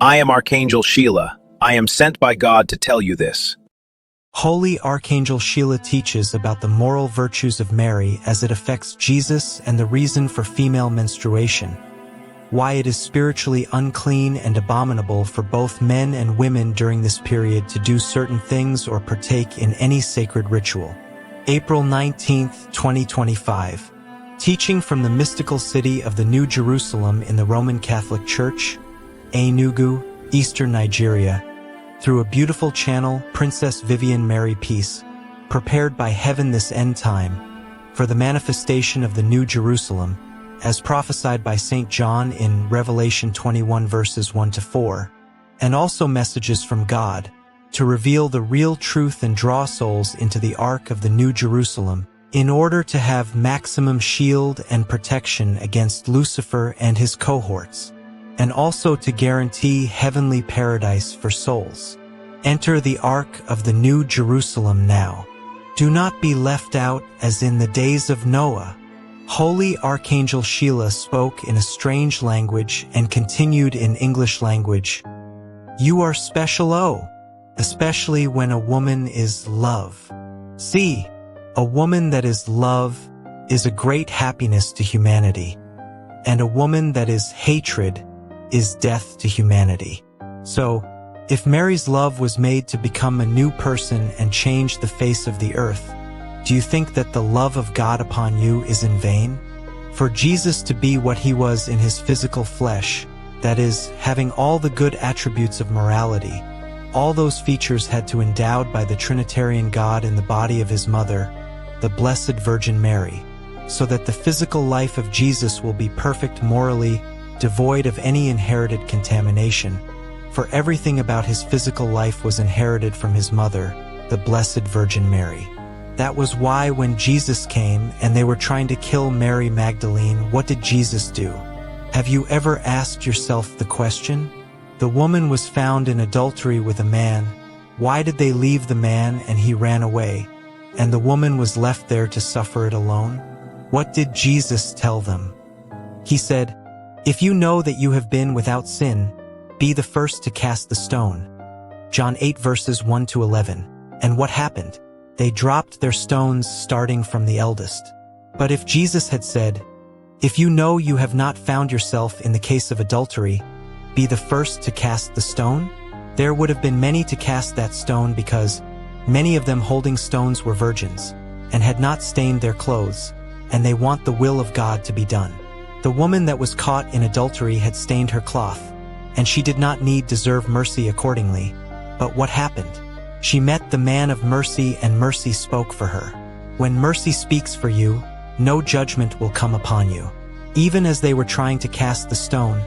I am Archangel Sheila. I am sent by God to tell you this. Holy Archangel Sheila teaches about the moral virtues of Mary as it affects Jesus and the reason for female menstruation, why it is spiritually unclean and abominable for both men and women during this period to do certain things or partake in any sacred ritual. April 19, 2025. Teaching from the mystical city of the New Jerusalem in the Roman Catholic Church, Enugu, Eastern Nigeria, through a beautiful channel, Princess Vivian Mary Peace, prepared by heaven this end time, for the manifestation of the New Jerusalem, as prophesied by St. John in Revelation 21 verses 1-4, and also messages from God, to reveal the real truth and draw souls into the Ark of the New Jerusalem, in order to have maximum shield and protection against Lucifer and his cohorts, and also to guarantee heavenly paradise for souls. Enter the Ark of the New Jerusalem now. Do not be left out as in the days of Noah. Holy Archangel Sheila spoke in a strange language and continued in English language. You are special, especially when a woman is love. See, a woman that is love is a great happiness to humanity, and a woman that is hatred is death to humanity. So, if Mary's love was made to become a new person and change the face of the earth, do you think that the love of God upon you is in vain? For Jesus to be what he was in his physical flesh, that is, having all the good attributes of morality, all those features had to endowed by the Trinitarian God in the body of his mother, the Blessed Virgin Mary, so that the physical life of Jesus will be perfect morally, devoid of any inherited contamination, for everything about his physical life was inherited from his mother, the Blessed Virgin Mary. That was why when Jesus came and they were trying to kill Mary Magdalene, what did Jesus do? Have you ever asked yourself the question? The woman was found in adultery with a man. Why did they leave the man and he ran away, and the woman was left there to suffer it alone? What did Jesus tell them? He said, "If you know that you have been without sin, be the first to cast the stone." John 8 verses 1-11. And what happened? They dropped their stones starting from the eldest. But if Jesus had said, "If you know you have not found yourself in the case of adultery, be the first to cast the stone," there would have been many to cast that stone, because many of them holding stones were virgins, and had not stained their clothes, and they want the will of God to be done. The woman that was caught in adultery had stained her cloth, and she did not need deserve mercy accordingly. But what happened? She met the man of mercy, and mercy spoke for her. When mercy speaks for you, no judgment will come upon you. Even as they were trying to cast the stone,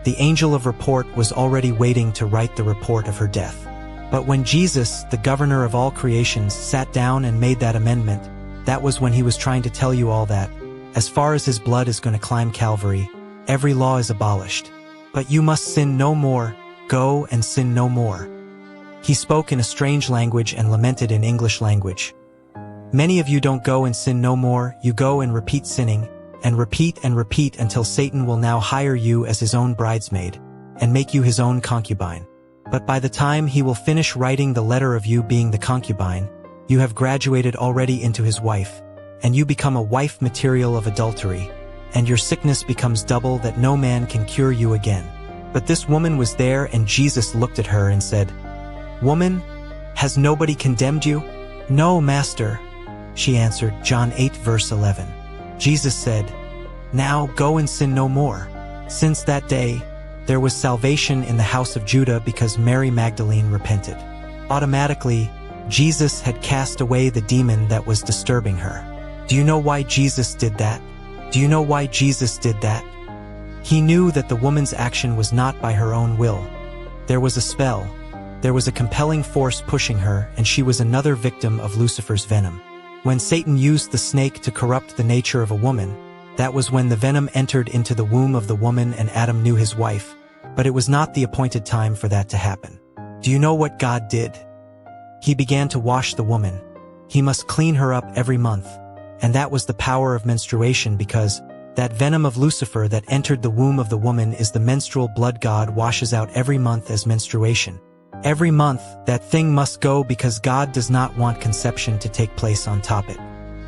the angel of report was already waiting to write the report of her death. But when Jesus, the governor of all creations, sat down and made that amendment, that was when he was trying to tell you all that, as far as his blood is going to climb Calvary, every law is abolished. But you must sin no more, go and sin no more. He spoke in a strange language and lamented in English language. Many of you don't go and sin no more, you go and repeat sinning, and repeat until Satan will now hire you as his own bridesmaid, and make you his own concubine. But by the time he will finish writing the letter of you being the concubine, you have graduated already into his wife, and you become a wife material of adultery, and your sickness becomes double that no man can cure you again. But this woman was there, and Jesus looked at her and said, "Woman, has nobody condemned you?" "No, Master," she answered. John 8 verse 11. Jesus said, "Now go and sin no more." Since that day, there was salvation in the house of Judah because Mary Magdalene repented. Automatically, Jesus had cast away the demon that was disturbing her. Do you know why Jesus did that? Do you know why Jesus did that? He knew that the woman's action was not by her own will. There was a spell. There was a compelling force pushing her, and she was another victim of Lucifer's venom. When Satan used the snake to corrupt the nature of a woman, that was when the venom entered into the womb of the woman and Adam knew his wife, but it was not the appointed time for that to happen. Do you know what God did? He began to wash the woman. He must clean her up every month, and that was the power of menstruation, because That venom of Lucifer that entered the womb of the woman is the menstrual blood God washes out every month as menstruation. Every month, that thing must go because God does not want conception to take place on top it.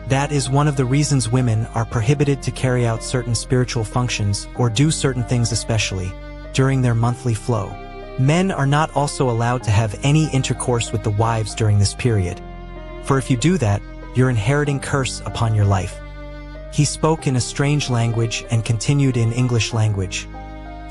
That is one of the reasons women are prohibited to carry out certain spiritual functions or do certain things especially during their monthly flow. Men are not also allowed to have any intercourse with the wives during this period. For if you do that, you're inheriting curse upon your life. He spoke in a strange language and continued in English language.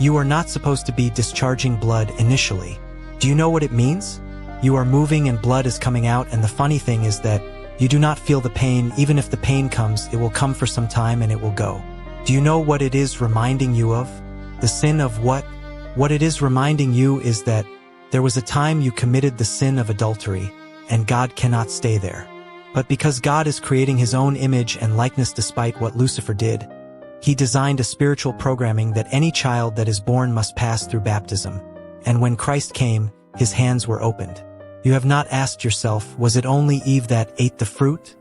You are not supposed to be discharging blood initially. Do you know what it means? You are moving and blood is coming out, and the funny thing is that you do not feel the pain. Even if the pain comes, it will come for some time and it will go. Do you know what it is reminding you of? The sin of what? What it is reminding you is that there was a time you committed the sin of adultery, and God cannot stay there. But because God is creating his own image and likeness despite what Lucifer did, he designed a spiritual programming that any child that is born must pass through baptism. And when Christ came, his hands were opened. You have not asked yourself, was it only Eve that ate the fruit?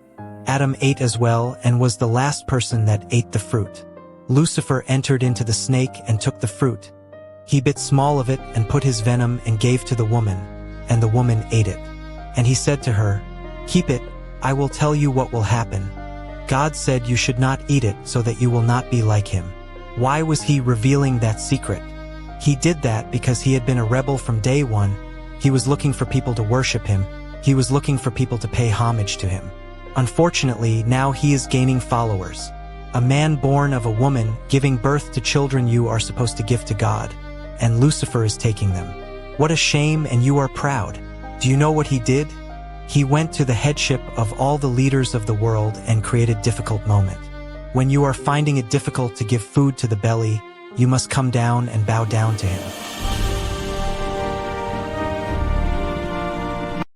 Adam ate as well and was the last person that ate the fruit. Lucifer entered into the snake and took the fruit. He bit small of it and put his venom and gave to the woman, and the woman ate it. And he said to her, "Keep it, I will tell you what will happen." God said you should not eat it so that you will not be like him. Why was he revealing that secret? He did that because he had been a rebel from day one. He was looking for people to worship him. He was looking for people to pay homage to him. Unfortunately, now he is gaining followers. A man born of a woman giving birth to children you are supposed to give to God, and Lucifer is taking them. What a shame, and you are proud. Do you know what he did? He went to the headship of all the leaders of the world and created difficult moment. When you are finding it difficult to give food to the belly, you must come down and bow down to him.